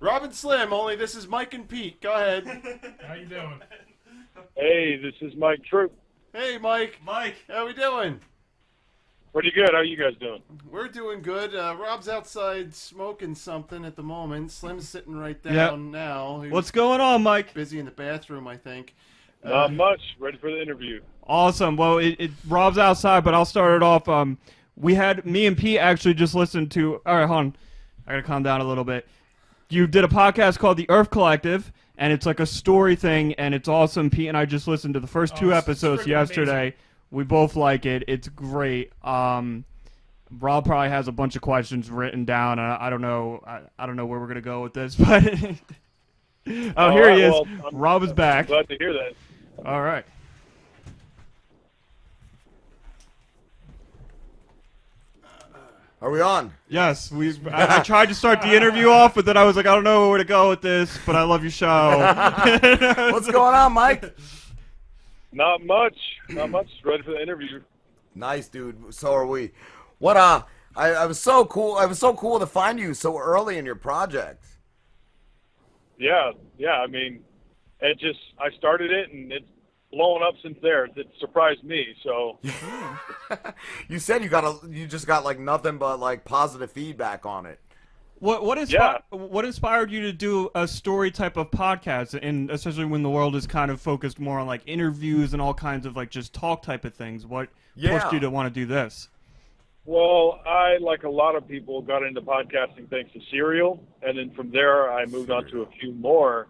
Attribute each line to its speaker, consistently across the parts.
Speaker 1: Rob and Slim, only this is Mike and Pete. Go ahead.
Speaker 2: How you doing?
Speaker 3: Hey, this is Mike Troup.
Speaker 1: Hey, Mike.
Speaker 2: Mike.
Speaker 1: How we doing?
Speaker 3: Pretty good. How you guys doing?
Speaker 1: We're doing good. Rob's outside smoking something at the moment. Slim's sitting right down now.
Speaker 4: What's going on, Mike?
Speaker 1: Busy in the bathroom, I think.
Speaker 3: Not much. Ready for the interview.
Speaker 4: Awesome. Well, Rob's outside, but I'll start it off. Me and Pete actually just listened to. All right, hold on. I gotta calm down a little bit. You did a podcast called The Earth Collective, and it's like a story thing, and it's awesome. Pete and I just listened to the first two episodes yesterday. Amazing. We both like it. It's great. Rob probably has a bunch of questions written down. I don't know. I don't know where we're gonna go with this, but here he is.
Speaker 3: Well,
Speaker 4: Rob is back.
Speaker 3: Glad to hear that.
Speaker 4: All right.
Speaker 5: Are we on?
Speaker 4: Yes, I tried to start the interview off, but then I was like, I don't know where to go with this, but I love your show.
Speaker 5: What's going on, Mike?
Speaker 3: Not much. Not much. Ready for the interview.
Speaker 5: Nice, dude. So are we. What? I was so cool. It was so cool to find you so early in your project.
Speaker 3: Yeah. I mean, I started it, and it's blowing up since there. It surprised me. So.
Speaker 5: You said you just got like nothing but like positive feedback on it.
Speaker 4: What inspired you to do a story type of podcast, and especially when the world is kind of focused more on like interviews and all kinds of like just talk type of things? What pushed you to want to do this?
Speaker 3: Well, I, like a lot of people, got into podcasting thanks to Serial, and then from there I moved on to a few more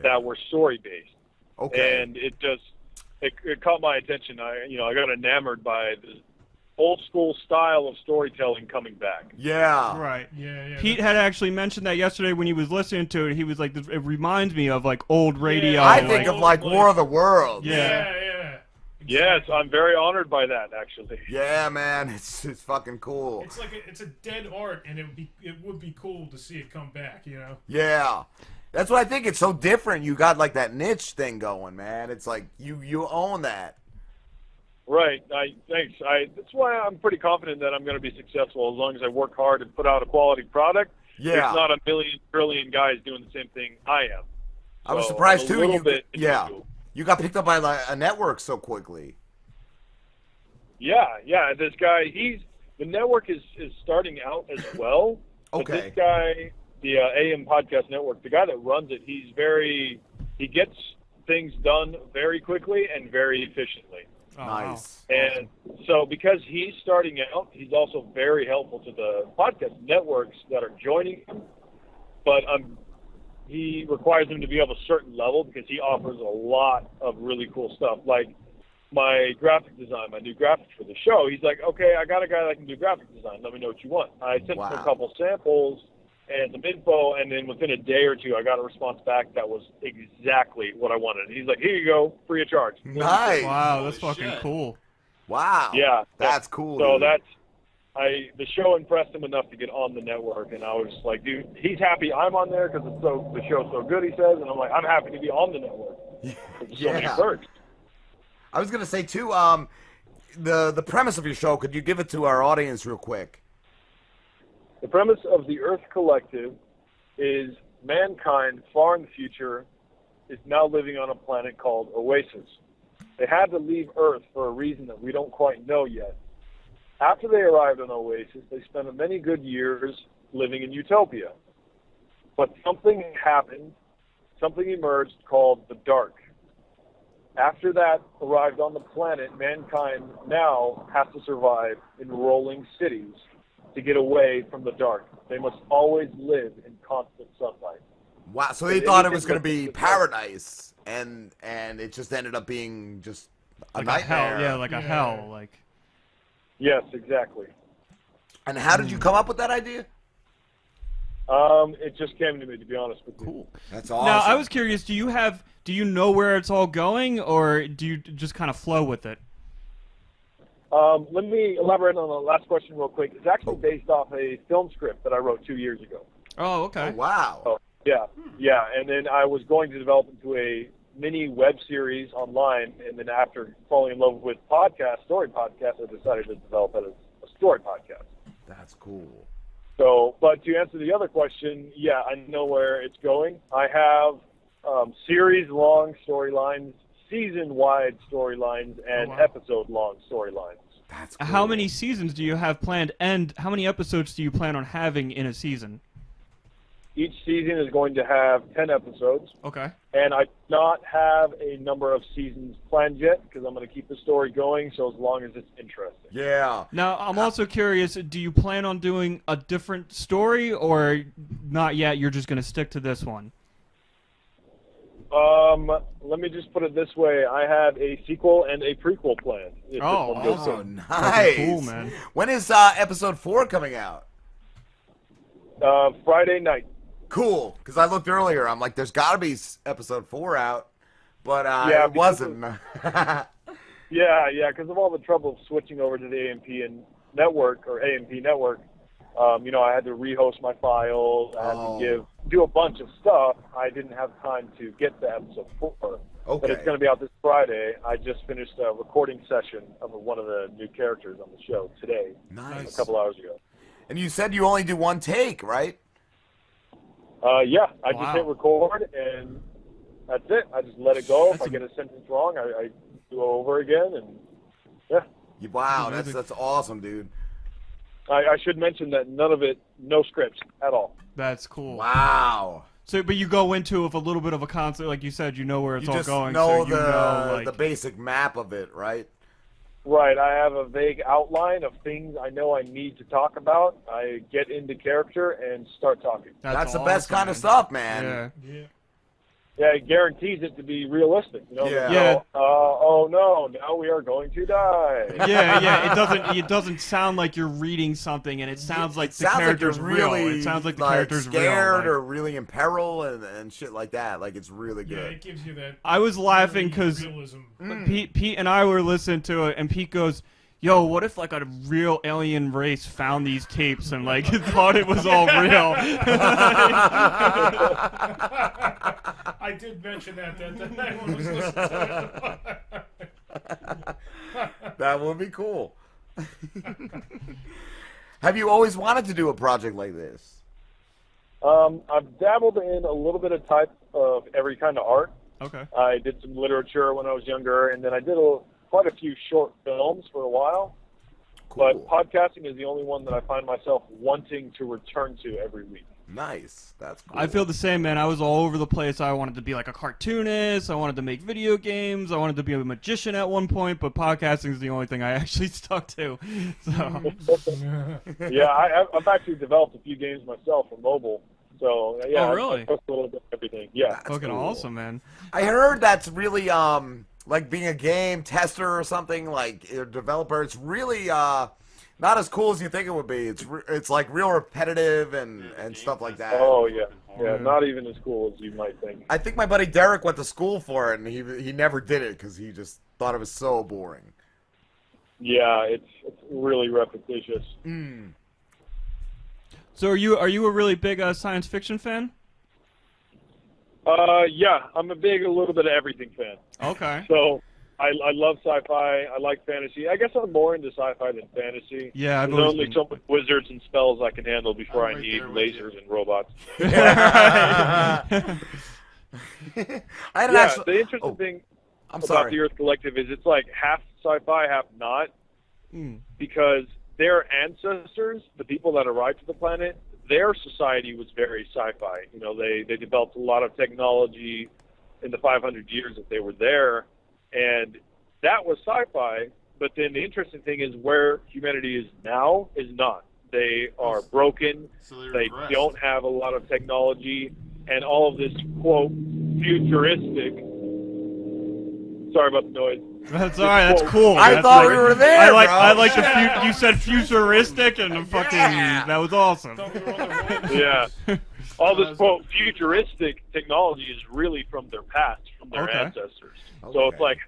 Speaker 3: that were story-based.
Speaker 5: Okay.
Speaker 3: And it caught my attention. I got enamored by the old school style of storytelling coming back.
Speaker 5: Yeah.
Speaker 4: Right.
Speaker 2: Yeah.
Speaker 4: Pete had actually mentioned that yesterday when he was listening to it. He was like, "It reminds me of like old radio."
Speaker 5: I think of like War of the Worlds.
Speaker 4: Yeah.
Speaker 2: Exactly.
Speaker 3: Yes, I'm very honored by that, actually.
Speaker 5: Yeah, man, it's fucking cool.
Speaker 2: It's like it's a dead art, and it would be cool to see it come back.
Speaker 5: Yeah. That's what I think. It's so different. You got like that niche thing going, man. It's like you own that.
Speaker 3: Right. Thanks. That's why I'm pretty confident that I'm going to be successful as long as I work hard and put out a quality product.
Speaker 5: Yeah.
Speaker 3: There's not a million trillion guys doing the same thing I am.
Speaker 5: I was
Speaker 3: So
Speaker 5: surprised
Speaker 3: I'm a
Speaker 5: too.
Speaker 3: little bit individual.
Speaker 5: You got picked up by like a network so quickly.
Speaker 3: Yeah. This guy, the network is starting out as well.
Speaker 5: Okay.
Speaker 3: But this guy, the AM Podcast Network, the guy that runs it, he gets things done very quickly and very efficiently.
Speaker 4: Oh,
Speaker 5: Nice.
Speaker 4: Wow.
Speaker 3: And so because he's starting out, he's also very helpful to the podcast networks that are joining him. But he requires them to be of a certain level because he offers a lot of really cool stuff. Like my graphic design, my new graphics for the show, he's like, okay, I got a guy that can do graphic design. Let me know what you want. I sent him a couple samples and some info, and then within a day or two, I got a response back that was exactly what I wanted. He's like, here you go, free of charge.
Speaker 5: Nice.
Speaker 4: Wow, that's
Speaker 1: Holy
Speaker 4: fucking
Speaker 1: shit.
Speaker 4: cool.
Speaker 5: Wow.
Speaker 3: Yeah.
Speaker 5: That's cool.
Speaker 3: So
Speaker 5: dude.
Speaker 3: the show impressed him enough to get on the network, and I was like, dude, he's happy I'm on there because the show's so good, he says, and I'm like, I'm happy to be on the network. There's so many perks.
Speaker 5: I was gonna say too. The premise of your show. Could you give it to our audience real quick?
Speaker 3: The premise of the Earth Collective is mankind, far in the future, is now living on a planet called Oasis. They had to leave Earth for a reason that we don't quite know yet. After they arrived on Oasis, they spent many good years living in utopia. But something happened, something emerged called the Dark. After that arrived on the planet, mankind now has to survive in rolling cities to get away from the dark. They must always live in constant sunlight.
Speaker 5: Wow. So they thought it was gonna be paradise, and it just ended up being just a
Speaker 4: Like
Speaker 5: nightmare.
Speaker 4: a hell. Yeah, like a hell. Like.
Speaker 3: Yes, exactly.
Speaker 5: And how did you come up with that idea?
Speaker 3: It just came to me, to be honest with you.
Speaker 4: Cool.
Speaker 5: That's awesome.
Speaker 4: Now, I was curious. Do you know where it's all going, or do you just kind of flow with it?
Speaker 3: Let me elaborate on the last question real quick. It's actually based off a film script that I wrote 2 years ago.
Speaker 4: Oh, okay.
Speaker 5: Oh, wow.
Speaker 3: Oh, yeah. And then I was going to develop into a mini web series online, and then after falling in love with story podcast, I decided to develop it as a story podcast.
Speaker 5: That's cool.
Speaker 3: So, but to answer the other question, yeah, I know where it's going. I have series-long storylines, season-wide storylines, and episode-long storylines.
Speaker 5: That's cool.
Speaker 4: How many seasons do you have planned, and how many episodes do you plan on having in a season?
Speaker 3: Each season is going to have 10 episodes.
Speaker 4: Okay.
Speaker 3: And I do not have a number of seasons planned yet because I'm going to keep the story going so as long as it's interesting.
Speaker 5: Yeah.
Speaker 4: Now, I'm also curious, do you plan on doing a different story, or not yet, you're just going to stick to this one?
Speaker 3: Let me just put it this way. I have a sequel and a prequel planned. If this one goes
Speaker 5: Oh,
Speaker 3: good.
Speaker 5: nice.
Speaker 4: Cool, man.
Speaker 5: When is episode 4 coming out?
Speaker 3: Friday night.
Speaker 5: Cool, because I looked earlier. I'm like, there's got to be episode 4 out, but
Speaker 3: Yeah,
Speaker 5: it wasn't.
Speaker 3: Yeah, because of all the trouble of switching over to the AMP network. I had to rehost my files. I had to do a bunch of stuff. I didn't have time to get to episode 4.
Speaker 5: Okay.
Speaker 3: But it's going to be out this Friday. I just finished a recording session of one of the new characters on the show today.
Speaker 5: Nice.
Speaker 3: A couple hours ago.
Speaker 5: And you said you only do one take, right?
Speaker 3: Yeah, I
Speaker 4: Wow.
Speaker 3: just hit record, and that's it. I just let it go.
Speaker 4: That's
Speaker 3: if I get a sentence wrong, I do it over again, and yeah.
Speaker 5: Wow,
Speaker 4: Amazing.
Speaker 5: that's awesome, dude.
Speaker 3: I should mention that none of it, no scripts at all.
Speaker 4: That's cool.
Speaker 5: Wow.
Speaker 4: So, but you go into it with a little bit of a concept, like you said, you know where it's
Speaker 5: You
Speaker 4: all
Speaker 5: just
Speaker 4: going.
Speaker 5: know
Speaker 4: so you know, like,
Speaker 5: the basic map of it, right?
Speaker 3: Right, I have a vague outline of things I know I need to talk about. I get into character and start talking.
Speaker 5: That's the best
Speaker 4: awesome,
Speaker 5: kind
Speaker 4: man.
Speaker 5: of stuff, man.
Speaker 4: Yeah.
Speaker 2: Yeah.
Speaker 3: Yeah, it guarantees it to be realistic. You know?
Speaker 5: Yeah.
Speaker 4: Yeah.
Speaker 3: Oh no, now we are going to die.
Speaker 4: Yeah. It doesn't sound like you're reading something, and it sounds like the
Speaker 5: sounds like
Speaker 4: character's
Speaker 5: you're
Speaker 4: real.
Speaker 5: really
Speaker 4: It sounds like the character's
Speaker 5: scared
Speaker 4: real.
Speaker 5: or really in peril and shit like that. Like, it's really
Speaker 2: Yeah,
Speaker 5: good.
Speaker 2: it gives you that.
Speaker 4: I was laughing because
Speaker 2: realism.
Speaker 4: Pete and I were listening to it, and Pete goes, "Yo, what if like a real alien race found these tapes and like thought it was all real?"
Speaker 2: I did mention that night when I was listening to it.
Speaker 5: That would be cool. Have you always wanted to do a project like this?
Speaker 3: I've dabbled in a little bit of type of every kind of art.
Speaker 4: Okay.
Speaker 3: I did some literature when I was younger, and then I did quite a few short films for a while.
Speaker 5: Cool.
Speaker 3: But podcasting is the only one that I find myself wanting to return to every week.
Speaker 5: Nice. That's cool.
Speaker 4: I feel the same, man. I was all over the place. I wanted to be like a cartoonist. I wanted to make video games. I wanted to be a magician at one point, but podcasting is the only thing I actually stuck to. So,
Speaker 3: Yeah, I've actually developed a few games myself for mobile. So yeah,
Speaker 4: Oh, really?
Speaker 3: I post a little bit of everything. Yeah.
Speaker 5: That's
Speaker 4: fucking
Speaker 5: cool.
Speaker 4: awesome, man.
Speaker 5: I heard that's really like being a game tester or something, like a developer. It's really not as cool as you think it would be. It's like real repetitive and stuff like that.
Speaker 3: Oh yeah, not even as cool as you might think.
Speaker 5: I think my buddy Derek went to school for it, and he never did it because he just thought it was so boring.
Speaker 3: Yeah, it's really repetitious.
Speaker 4: So are you a really big science fiction fan?
Speaker 3: Yeah, I'm a little bit of everything fan.
Speaker 4: Okay.
Speaker 3: So I love sci-fi. I like fantasy. I guess I'm more into sci-fi than fantasy.
Speaker 4: Yeah, I've
Speaker 3: There's
Speaker 4: always
Speaker 3: only
Speaker 4: been-
Speaker 3: so many wizards and spells I can handle before
Speaker 1: I'm
Speaker 3: I
Speaker 1: right
Speaker 3: need
Speaker 1: there with
Speaker 3: lasers and robots.
Speaker 5: I had an
Speaker 3: Yeah,
Speaker 5: actual.
Speaker 3: the interesting thing
Speaker 5: I'm
Speaker 3: about
Speaker 5: sorry.
Speaker 3: the Earth Collective is it's like half sci-fi, half not,
Speaker 4: Mm.
Speaker 3: because their ancestors, the people that arrived to the planet, their society was very sci-fi. You know, they developed a lot of technology in the 500 years that they were there, and that was sci-fi. But then the interesting thing is where humanity is now is not. They are broken.
Speaker 1: So they
Speaker 3: They
Speaker 1: regressed.
Speaker 3: don't have a lot of technology, and all of this, quote, futuristic. Sorry about the noise.
Speaker 4: That's all right. That's cool.
Speaker 5: I
Speaker 4: That's
Speaker 5: thought
Speaker 4: like-
Speaker 5: we were there,
Speaker 4: I
Speaker 5: bro.
Speaker 4: like the you said futuristic and the fucking that was awesome.
Speaker 2: Thought we were on the road.
Speaker 3: Yeah. All this, quote, futuristic technology is really from their past, from their
Speaker 4: Okay.
Speaker 3: ancestors. So
Speaker 5: Okay.
Speaker 3: it's like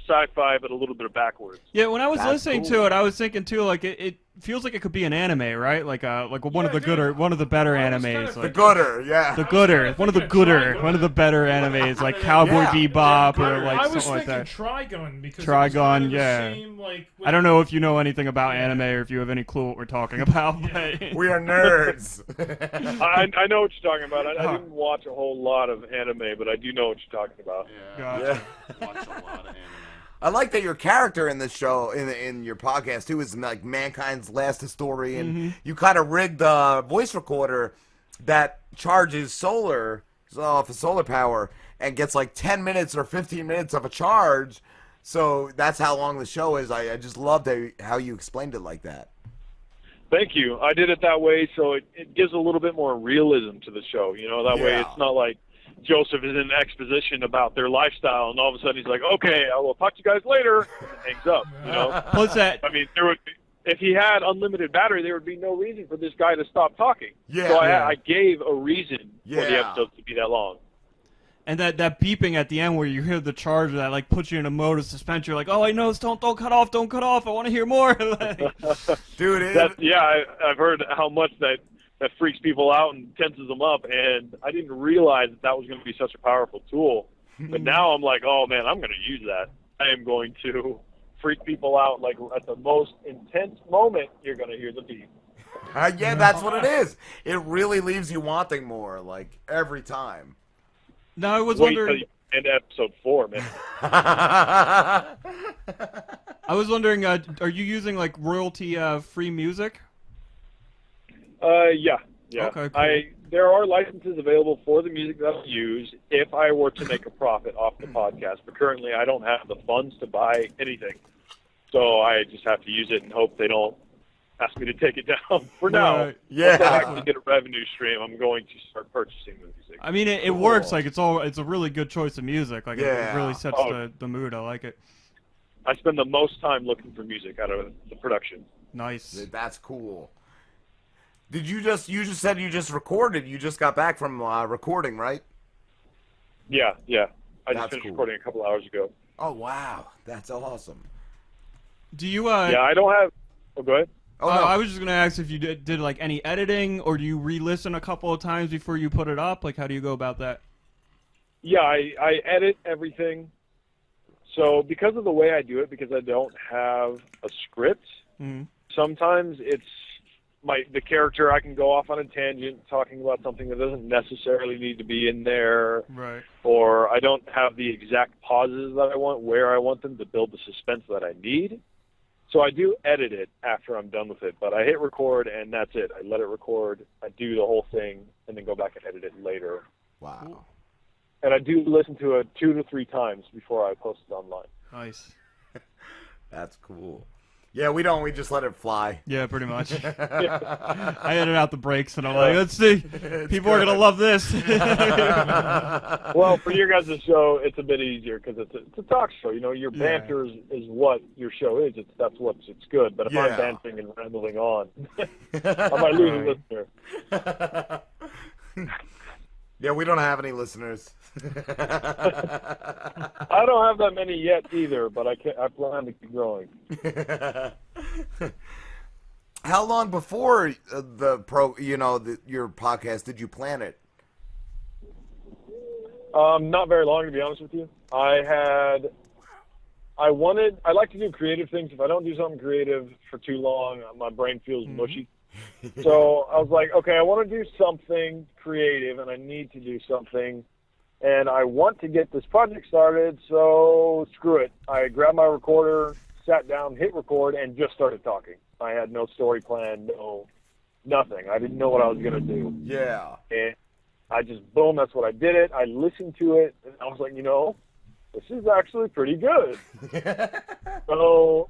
Speaker 3: sci-fi, but a little bit of backwards.
Speaker 4: Yeah, when I was
Speaker 5: That's
Speaker 4: listening
Speaker 5: cool.
Speaker 4: to it, I was thinking too, like it feels like it could be an anime, right? Like one of the
Speaker 2: dude,
Speaker 4: gooder, one of the better
Speaker 2: I was
Speaker 4: animes.
Speaker 2: kinda
Speaker 5: The
Speaker 4: Like,
Speaker 5: gooder, yeah.
Speaker 4: the gooder, one of the gooder, one of the better animes, like Cowboy
Speaker 5: Yeah.
Speaker 4: Bebop
Speaker 2: Yeah,
Speaker 4: or like
Speaker 2: I was
Speaker 4: something like
Speaker 2: thinking
Speaker 4: that.
Speaker 2: Trigun because
Speaker 4: Trigun,
Speaker 2: it was kind of the
Speaker 4: yeah.
Speaker 2: same, like,
Speaker 4: I don't
Speaker 2: with-
Speaker 4: know if you know anything about
Speaker 2: Yeah.
Speaker 4: anime or if you have any clue what we're talking about. But
Speaker 5: We are nerds.
Speaker 3: I know what you're talking about. I
Speaker 4: Huh.
Speaker 3: didn't watch a whole lot of anime, but I do know what you're talking about.
Speaker 4: Gotcha.
Speaker 5: Yeah.
Speaker 1: Watch a lot of anime.
Speaker 5: I like that your character in this show, in your podcast too, is like mankind's last historian. You kind of rigged the voice recorder that charges solar for solar power and gets like 10 minutes or 15 minutes of a charge. So that's how long the show is. I just loved how you explained it like that.
Speaker 3: Thank you. I did it that way, so it gives a little bit more realism to the show. You know, that way
Speaker 5: Yeah.
Speaker 3: it's not like Joseph is in exposition about their lifestyle, and all of a sudden he's like, "Okay, I will talk to you guys later," and then hangs up. You know,
Speaker 4: Plus that,
Speaker 3: I mean, if he had unlimited battery, there would be no reason for this guy to stop talking.
Speaker 5: Yeah.
Speaker 3: So
Speaker 4: Yeah.
Speaker 3: I gave a reason for the
Speaker 5: Yeah.
Speaker 3: episodes to be that long.
Speaker 4: and that beeping at the end where you hear the charger that like puts you in a mode of suspense. You're like, oh, I know, don't cut off, don't cut off. I want to hear more. Like,
Speaker 5: Dude,
Speaker 3: I've heard how much that freaks people out and tenses them up, and I didn't realize that was going to be such a powerful tool. But now I'm like, oh man, I'm going to use that. I am going to freak people out. Like at the most intense moment, you're going to hear the beep.
Speaker 5: yeah, that's what it is. It really leaves you wanting more, like every time.
Speaker 4: now I was
Speaker 3: Wait till
Speaker 4: wondering.
Speaker 3: you end episode 4, man.
Speaker 4: I was wondering, are you using like royalty free music?
Speaker 3: Yeah.
Speaker 4: Okay, cool.
Speaker 3: There are licenses available for the music that I use if I were to make a profit off the podcast. But currently, I don't have the funds to buy anything, so I just have to use it and hope they don't ask me to take it down for now.
Speaker 4: Right.
Speaker 5: Yeah.
Speaker 3: Once I actually get a revenue stream, I'm going to start purchasing the music.
Speaker 4: I mean, it works. Like it's a really good choice of music. Like it
Speaker 5: Yeah.
Speaker 4: really sets
Speaker 3: Oh.
Speaker 4: the mood. I like it.
Speaker 3: I spend the most time looking for music out of the production.
Speaker 4: Nice.
Speaker 5: That's cool. Did you just said you just recorded? You just got back from recording, right?
Speaker 3: Yeah. I
Speaker 5: That's
Speaker 3: just finished
Speaker 5: cool.
Speaker 3: recording a couple hours ago.
Speaker 5: Oh wow, that's awesome.
Speaker 4: Do you?
Speaker 3: Yeah, I don't have. Oh, go ahead.
Speaker 5: Oh no,
Speaker 4: I was just gonna ask if you did like any editing, or do you re-listen a couple of times before you put it up? Like, how do you go about that?
Speaker 3: Yeah, I edit everything. So because of the way I do it, because I don't have a script,
Speaker 4: Mhm.
Speaker 3: sometimes it's the character, I can go off on a tangent talking about something that doesn't necessarily need to be in there,
Speaker 4: Right.
Speaker 3: or I don't have the exact pauses that I want, where I want them to build the suspense that I need. So I do edit it after I'm done with it, but I hit record and that's it. I let it record, I do the whole thing, and then go back and edit it later.
Speaker 5: wow.
Speaker 3: And I do listen to it 2 to 3 times before I post it online.
Speaker 4: Nice.
Speaker 5: That's cool. Yeah, we don't. We just let it fly.
Speaker 4: Yeah, pretty much. I edit out the breaks, and I'm like, let's see. People are gonna love this.
Speaker 3: Well, for your guys' show, it's a bit easier because it's a talk show. You know, your
Speaker 4: Yeah.
Speaker 3: banter is what your show is. It's good. But if
Speaker 5: Yeah.
Speaker 3: I'm bantering and rambling on, I might lose a listener.
Speaker 5: Yeah, we don't have any listeners.
Speaker 3: I don't have that many yet either, but I plan to keep growing.
Speaker 5: How long before your podcast did you plan it?
Speaker 3: Not very long, to be honest with you. I like to do creative things. If I don't do something creative for too long, my brain feels mushy. So I was like, okay, I want to do something creative, and I need to do something, and I want to get this project started, so screw it. I grabbed my recorder, sat down, hit record, and just started talking. I had no story plan, nothing. I didn't know what I was going to do.
Speaker 5: Yeah.
Speaker 3: And I just, boom, that's what I did it. I listened to it, and I was like, this is actually pretty good. So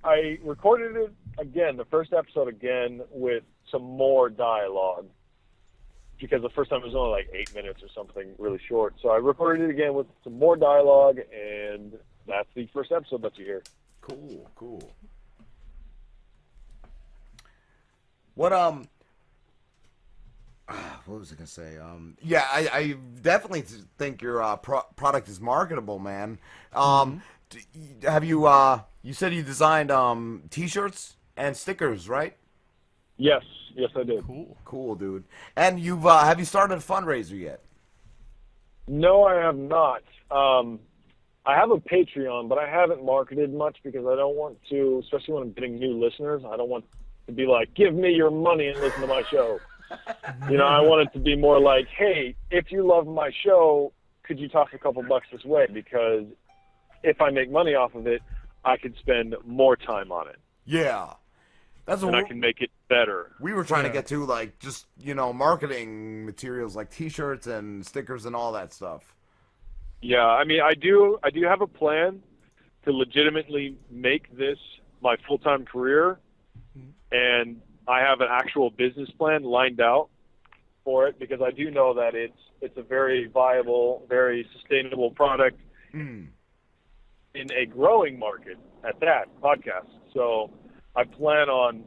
Speaker 3: I recorded it again, the first episode again, with some more dialogue. Because the first time it was only like 8 minutes or something really short. So I recorded it again with some more dialogue, and that's the first episode that you hear.
Speaker 5: Cool. What was I gonna say? Yeah, I definitely think your product is marketable, man. Have you? You said you designed T-shirts. and stickers, right?
Speaker 3: Yes, I did.
Speaker 5: Cool, dude. And you've have you started a fundraiser yet?
Speaker 3: No, I have not. I have a Patreon, but I haven't marketed much because I don't want to, especially when I'm getting new listeners, I don't want to be like, give me your money and listen to my show. I want it to be more like, hey, if you love my show, could you toss a couple bucks this way? Because if I make money off of it, I could spend more time on it.
Speaker 5: Yeah. That's what
Speaker 3: I can make it better.
Speaker 5: we were trying to get to, like, just, marketing materials like T-shirts and stickers and all that stuff.
Speaker 3: Yeah, I mean, I do have a plan to legitimately make this my full-time career, and I have an actual business plan lined out for it because I do know that it's a very viable, very sustainable product in a growing market at that, podcast. So I plan on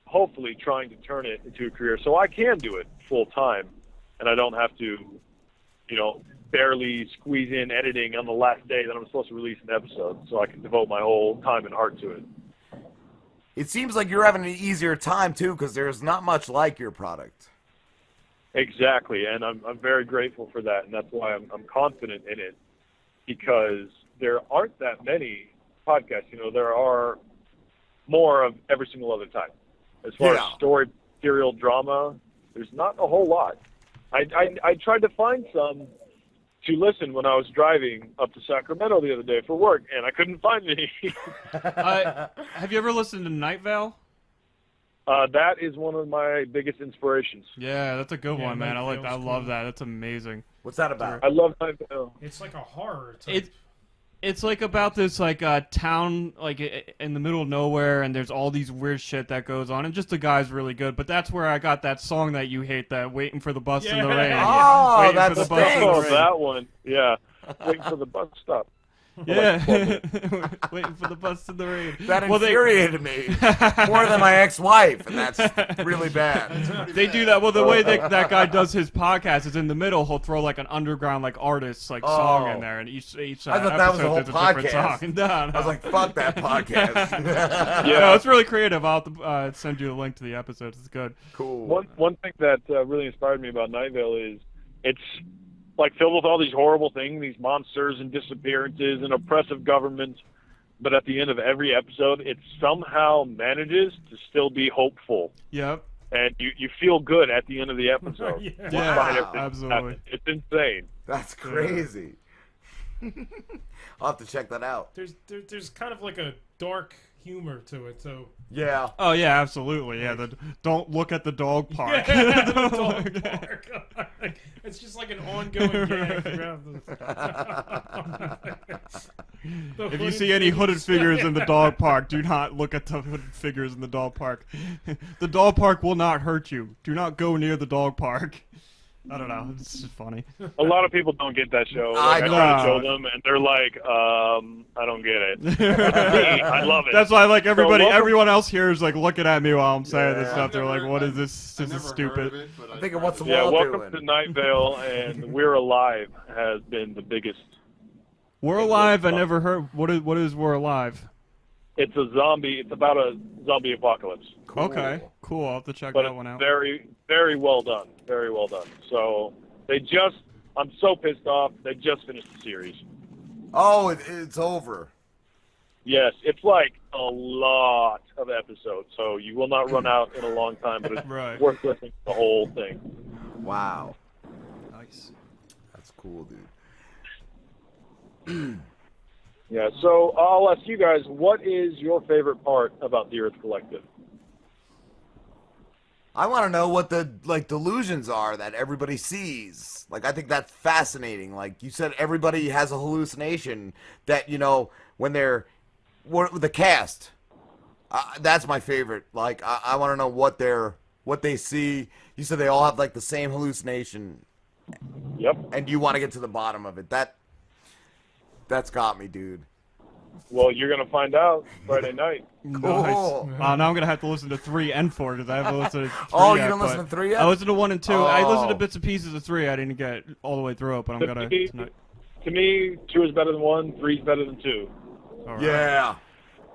Speaker 3: hopefully trying to turn it into a career so I can do it full-time and I don't have to, barely squeeze in editing on the last day that I'm supposed to release an episode so I can devote my whole time and heart to it.
Speaker 5: It seems like you're having an easier time, too, because there's not much like your product.
Speaker 3: Exactly, and I'm very grateful for that, and that's why I'm confident in it, because there aren't that many podcasts. There are more of every single other type. As far as story, serial drama, there's not a whole lot. I tried to find some to listen when I was driving up to Sacramento the other day for work, and I couldn't find any.
Speaker 4: Have you ever listened to Night Vale?
Speaker 3: That is one of my biggest inspirations.
Speaker 4: Yeah, that's a good one, man. I
Speaker 2: Night Vale's
Speaker 4: love
Speaker 2: cool.
Speaker 4: that. That's amazing.
Speaker 5: What's that about?
Speaker 3: I love Night Vale.
Speaker 2: It's like a horror type.
Speaker 4: It's like about this town in the middle of nowhere, and there's all these weird shit that goes on, and just the guy's really good. But that's where I got that song that you hate, that "Waiting for the Bus in the Rain."
Speaker 5: Oh,
Speaker 4: Waiting
Speaker 5: that's
Speaker 4: for the bus in the
Speaker 3: Oh,
Speaker 4: rain.
Speaker 3: that one. Yeah. Waiting for the bus stop.
Speaker 4: Yeah, waiting for the bus in the rain.
Speaker 5: That infuriated me more than my ex-wife, and that's really bad.
Speaker 4: They do that. Well, the way that guy does his podcast is in the middle. He'll throw an underground artist song in there, and each
Speaker 5: I thought that was the
Speaker 4: episode
Speaker 5: whole
Speaker 4: there's a different
Speaker 5: podcast.
Speaker 4: song. No.
Speaker 5: I was like, fuck that podcast.
Speaker 4: No, it's really creative. I'll have to send you the link to the episodes. It's good.
Speaker 5: Cool.
Speaker 3: One thing that really inspired me about Night Vale is it's filled with all these horrible things, these monsters and disappearances and oppressive governments. But at the end of every episode, it somehow manages to still be hopeful.
Speaker 4: Yep.
Speaker 3: And you feel good at the end of the episode.
Speaker 2: Yeah.
Speaker 3: Despite everything
Speaker 4: Absolutely.
Speaker 3: happening. It's insane.
Speaker 5: That's crazy. I'll have to check that out.
Speaker 2: There's kind of like a dark humor to it, so
Speaker 5: Yeah.
Speaker 4: Oh yeah, absolutely. Yeah. Don't look at the dog park.
Speaker 2: yeah, the dog park. It's just like an ongoing gag throughout the
Speaker 4: If you see any hooded figures in the dog park, do not look at the hooded figures in the dog park. The dog park will not hurt you. Do not go near the dog park. I don't know. It's just funny.
Speaker 3: A lot of people don't get that show.
Speaker 5: I
Speaker 3: I
Speaker 5: know.
Speaker 3: try to show them, and they're like, I don't get it. Me, I love it.
Speaker 4: That's why
Speaker 3: welcome-
Speaker 4: everyone else here is looking at me while I'm saying this
Speaker 5: Yeah.
Speaker 4: stuff. They're like,
Speaker 1: Never-
Speaker 4: "What
Speaker 1: I-
Speaker 4: is this?
Speaker 1: I
Speaker 4: This is
Speaker 1: never
Speaker 4: stupid."
Speaker 1: heard of it, but
Speaker 5: I'm thinking, what's the
Speaker 3: Yeah,
Speaker 5: wall
Speaker 3: welcome
Speaker 5: doing?
Speaker 3: to Night Vale, and We're Alive has been the biggest.
Speaker 4: We're alive. I never heard. What is We're Alive?
Speaker 3: It's about a zombie apocalypse.
Speaker 5: Cool.
Speaker 4: Okay, cool. I'll have to check
Speaker 3: But
Speaker 4: that one
Speaker 3: it's
Speaker 4: out.
Speaker 3: very, very well done. Very well done. So I'm so pissed off. They just finished the series.
Speaker 5: Oh, it's over.
Speaker 3: Yes, it's like a lot of episodes, so you will not run out in a long time, but it's
Speaker 4: Right.
Speaker 3: worth listening to the whole thing.
Speaker 5: Wow.
Speaker 4: Nice.
Speaker 5: That's cool, dude.
Speaker 3: Yeah, so I'll ask you guys, what is your favorite part about the Earth Collective?
Speaker 5: I want to know what the delusions are that everybody sees. I think that's fascinating. Like you said, everybody has a hallucination that when they're the cast. That's my favorite. I want to know what they see. You said they all have the same hallucination,
Speaker 3: Yep.
Speaker 5: and you want to get to the bottom of it. That's got me, dude.
Speaker 3: Well, you're going to find out Friday night.
Speaker 5: Cool.
Speaker 4: Nice. Now I'm gonna have to listen to 3 and 4 because I haven't listened to 3
Speaker 5: Oh,
Speaker 4: yet,
Speaker 5: you didn't listen
Speaker 4: but
Speaker 5: to 3 yet?
Speaker 4: I listened to 1 and 2. I listened to
Speaker 5: Oh.
Speaker 4: bits and pieces of 3. I didn't get all the way through it, but I'm gonna tonight.
Speaker 3: To me, 2 is better than 1, 3 is better than 2.
Speaker 4: All right.
Speaker 5: Yeah.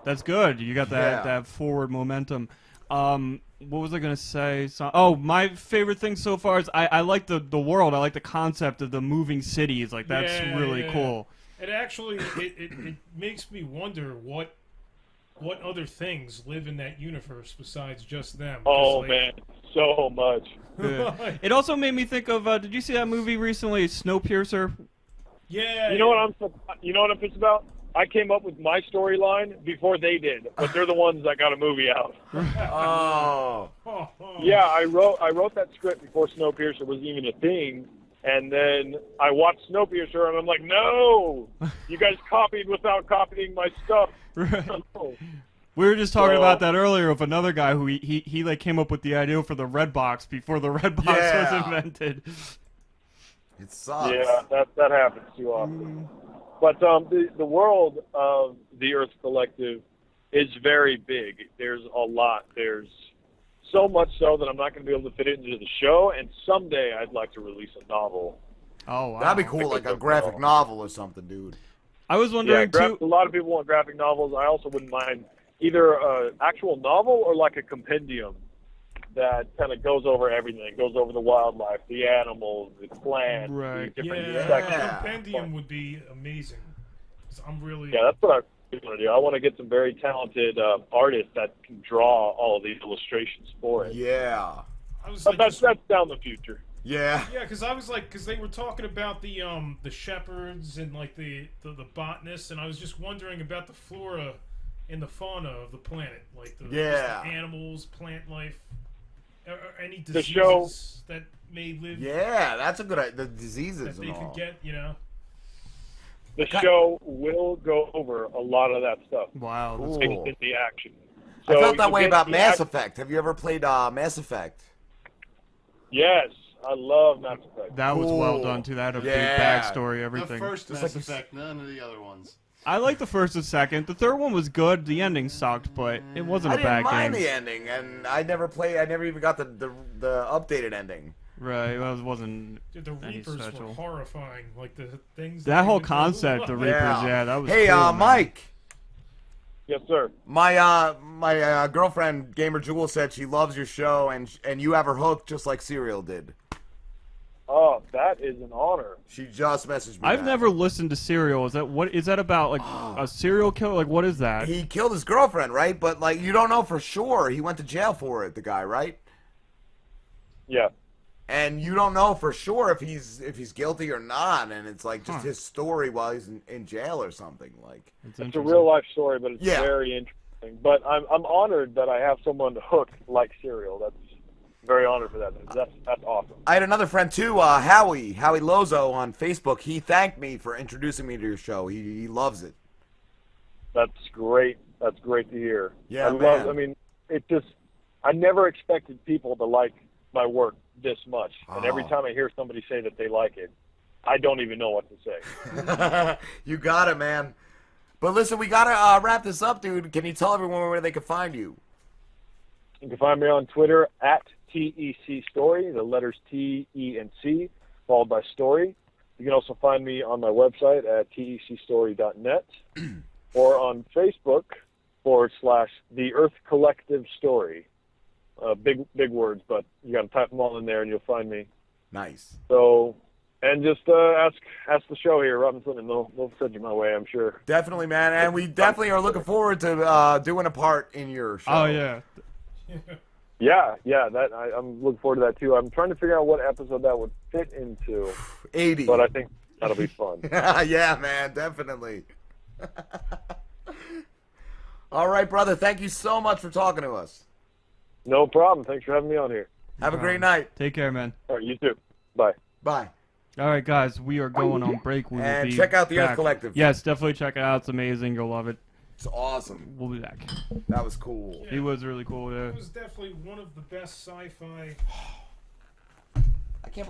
Speaker 4: That's good. You got that
Speaker 5: Yeah.
Speaker 4: that forward momentum. What was I gonna say? My favorite thing so far is I like the world. I like the concept of the moving cities. Like that's really cool.
Speaker 2: It actually it makes me wonder what other things live in that universe besides just them.
Speaker 3: Oh
Speaker 2: Like,
Speaker 3: man, so much.
Speaker 4: Yeah. It also made me think of. Did you see that movie recently, Snowpiercer?
Speaker 2: Yeah.
Speaker 3: You know what I'm pissed about? I came up with my storyline before they did, but they're the ones that got a movie out.
Speaker 5: Oh.
Speaker 3: Yeah, I wrote that script before Snowpiercer was even a thing, and then I watched Snowpiercer, and I'm like, no, you guys copied without copying my stuff. No.
Speaker 4: We were just talking about that earlier with another guy who he like came up with the idea for the red box before the red box was invented.
Speaker 5: It sucks.
Speaker 3: Yeah, that happens too often. But the world of the Earth Collective is very big. There's a lot. There's so much so that I'm not going to be able to fit it into the show. And someday I'd like to release a novel.
Speaker 4: Oh wow,
Speaker 5: That'd be cool, like a graphic novel or something, dude.
Speaker 4: I was wondering too.
Speaker 3: A lot of people want graphic novels. I also wouldn't mind either an actual novel or like a compendium that kind of goes over everything. Goes over the wildlife, the animals, the plants,
Speaker 4: Right.
Speaker 3: the different
Speaker 2: Yeah,
Speaker 3: sections.
Speaker 2: a compendium would be amazing. 'Cause I'm really.
Speaker 3: Yeah, that's what I want to do. I want to get some very talented artists that can draw all of these illustrations for it.
Speaker 5: Yeah.
Speaker 2: I was
Speaker 3: But
Speaker 2: like,
Speaker 3: that's down the future.
Speaker 5: Yeah.
Speaker 2: yeah, because I was like, because they were talking about the shepherds and like the botanists, and I was just wondering about the flora and the fauna of the planet, like the, just the animals, plant life, any
Speaker 3: The
Speaker 2: diseases
Speaker 3: show-
Speaker 2: that may live.
Speaker 5: Yeah, that's a good idea. The diseases
Speaker 2: That they
Speaker 5: and all.
Speaker 2: could get, you know.
Speaker 3: The show will go over a lot of that stuff.
Speaker 4: Wow, that's
Speaker 5: Cool.
Speaker 3: In the action.
Speaker 5: I
Speaker 3: So
Speaker 5: felt that
Speaker 3: you
Speaker 5: way
Speaker 3: get
Speaker 5: about
Speaker 3: the
Speaker 5: Mass
Speaker 3: act-
Speaker 5: Effect. Have you ever played Mass Effect?
Speaker 3: Yes, I love Mass Effect.
Speaker 4: that was well
Speaker 5: Cool.
Speaker 4: done too. That had a
Speaker 5: Yeah.
Speaker 4: big backstory,
Speaker 1: The
Speaker 4: everything.
Speaker 1: first
Speaker 5: Just
Speaker 1: Mass
Speaker 5: like you
Speaker 1: Effect, none of the other ones.
Speaker 4: I liked the first and second. The third one was good. The ending sucked, but it wasn't
Speaker 5: I
Speaker 4: a
Speaker 5: didn't
Speaker 4: bad
Speaker 5: mind
Speaker 4: game.
Speaker 5: the ending, and I never even got the updated ending.
Speaker 4: Right, well, it wasn't.
Speaker 2: Dude, the
Speaker 4: Any
Speaker 2: Reapers
Speaker 4: special.
Speaker 2: were horrifying. Like the things.
Speaker 4: That
Speaker 2: they
Speaker 4: whole
Speaker 2: would do.
Speaker 4: concept, the Reapers, yeah, that was.
Speaker 5: Hey,
Speaker 4: cool, man.
Speaker 5: Mike.
Speaker 3: Yes, sir.
Speaker 5: My girlfriend Gamer Jewel said she loves your show, and you have her hooked just like Serial did.
Speaker 3: Oh, that is an honor.
Speaker 5: She just messaged me.
Speaker 4: I've
Speaker 5: back.
Speaker 4: never listened to Serial. Is that about? Like a serial killer? Like what is that?
Speaker 5: He killed his girlfriend, right? But like you don't know for sure. He went to jail for it. The guy, right?
Speaker 3: Yeah.
Speaker 5: And you don't know for sure if he's guilty or not. And it's like just his story while he's in jail or something. Like
Speaker 3: It's a real life story, but it's
Speaker 5: Yeah.
Speaker 3: very interesting. But I'm honored that I have someone hooked like Serial. That's very honored for that. That's awesome.
Speaker 5: I had another friend too, Howie Lozo on Facebook. He thanked me for introducing me to your show. He loves it.
Speaker 3: That's great. That's great to hear.
Speaker 5: Yeah,
Speaker 3: I mean, it just I never expected people to like my work this much. And every
Speaker 5: Oh.
Speaker 3: time I hear somebody say that they like it, I don't even know what to say.
Speaker 5: You got it, man. But listen, we gotta wrap this up, dude. Can you tell everyone where they can find you?
Speaker 3: You can find me on Twitter at TEC Story, the letters T, E, and C, followed by Story. You can also find me on my website at tecstory.net or on Facebook /The Earth Collective Story. Big words, but you got to type them all in there and you'll find me.
Speaker 5: Nice.
Speaker 3: So, and just ask the show here, Robinson, and they'll send you my way, I'm sure.
Speaker 5: Definitely, man. And we definitely are looking forward to doing a part in your show.
Speaker 4: Oh yeah.
Speaker 3: Yeah, that I'm looking forward to that too. I'm trying to figure out what episode that would fit into,
Speaker 5: 80.
Speaker 3: but I think that'll be fun.
Speaker 5: Yeah, man, definitely. All right, brother. Thank you so much for talking to us.
Speaker 3: No problem. Thanks for having me on here.
Speaker 5: Have a great night.
Speaker 4: Take care, man.
Speaker 3: All right, you too. Bye.
Speaker 5: Bye.
Speaker 4: All right, guys, we are going on break. We will
Speaker 5: And
Speaker 4: be
Speaker 5: check out the Earth
Speaker 4: back.
Speaker 5: Collective.
Speaker 4: Yes, definitely check it out. It's amazing. You'll love it.
Speaker 5: It's awesome.
Speaker 4: We'll be back.
Speaker 5: That was cool.
Speaker 4: He was really cool. Yeah.
Speaker 2: It was definitely one of the best sci-fi